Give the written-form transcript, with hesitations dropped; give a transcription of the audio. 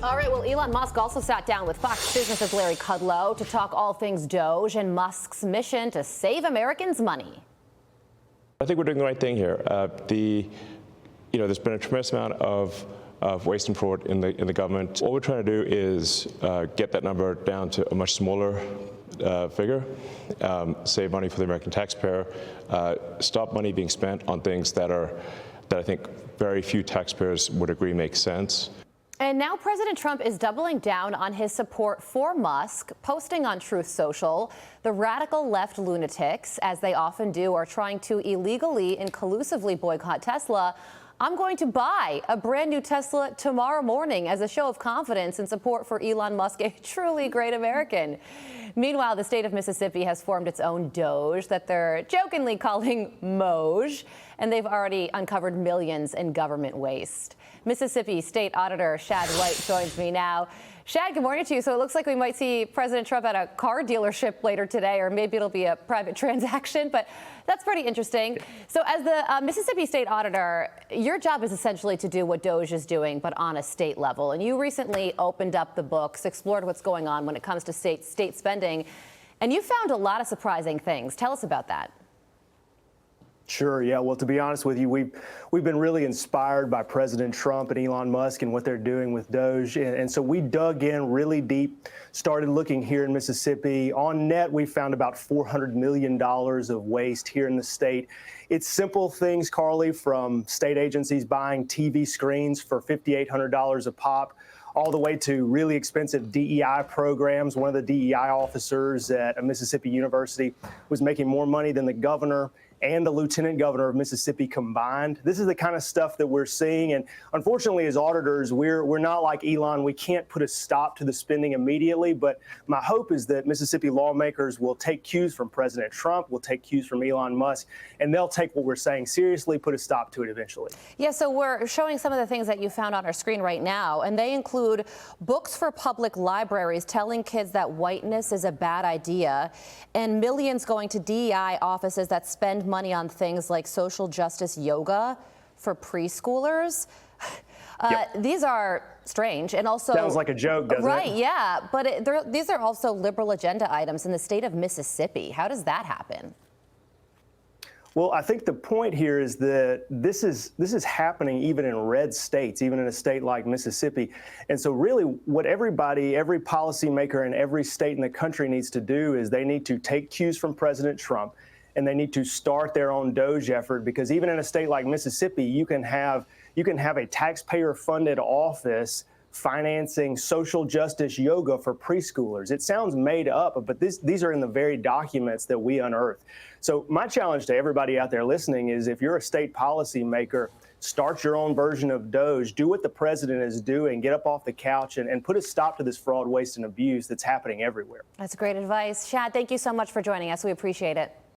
All right, well, Elon Musk also sat down with Fox Business's Larry Kudlow to talk all things DOGE and Musk's mission to save Americans money. I think we're doing the right thing here. There's been a tremendous amount of waste and fraud in the government. What we're trying to do is get that number down to a much smaller figure, save money for the American taxpayer, stop money being spent on things that I think very few taxpayers would agree make sense. And now President Trump is doubling down on his support for Musk, posting on Truth Social. The radical left lunatics, as they often do, are trying to illegally and collusively boycott Tesla. I'm going to buy a brand new Tesla tomorrow morning as a show of confidence and support for Elon Musk, a truly great American. Meanwhile, the state of Mississippi has formed its own DOGE that they're jokingly calling MOGE, and they've already uncovered millions in government waste. Mississippi State Auditor Shad White joins me now. Shad, good morning to you. So it looks like we might see President Trump at a car dealership later today, or maybe it'll be a private transaction, but that's pretty interesting. So as the Mississippi State Auditor, your job is essentially to do what DOGE is doing, but on a state level. And you recently opened up the books, explored what's going on when it comes to state spending, and you found a lot of surprising things. Tell us about that. Sure. Yeah. Well, to be honest with you, we've been really inspired by President Trump and Elon Musk and what they're doing with DOGE. And so we dug in really deep, started looking here in Mississippi. On net, we found about $400 million of waste here in the state. It's simple things, Carly, from state agencies buying TV screens for $5,800 a pop, all the way to really expensive DEI programs. One of the DEI officers at a Mississippi university was making more money than the governor and the lieutenant governor of Mississippi combined. This is the kind of stuff that we're seeing. And unfortunately, as auditors, we're not like Elon. We can't put a stop to the spending immediately. But my hope is that Mississippi lawmakers will take cues from President Trump, will take cues from Elon Musk, and they'll take what we're saying seriously, put a stop to it eventually. Yeah, so we're showing some of the things that you found on our screen right now, and they include books for public libraries telling kids that whiteness is a bad idea, and millions going to DEI offices that spend money on things like social justice yoga for preschoolers. These are strange and also sounds like a joke, doesn't it? Right, yeah, but these are also liberal agenda items in the state of Mississippi. How does that happen? Well, I think the point here is that this is happening even in red states, even in a state like Mississippi. And so really what every policymaker in every state in the country needs to do is they need to take cues from President Trump, and they need to start their own DOGE effort, because even in a state like Mississippi, you can have a taxpayer-funded office financing social justice yoga for preschoolers. It sounds made up, but these are in the very documents that we unearthed. So my challenge to everybody out there listening is, if you're a state policymaker, start your own version of DOGE, do what the president is doing, get up off the couch and put a stop to this fraud, waste, and abuse that's happening everywhere. That's great advice. Shad, thank you so much for joining us. We appreciate it.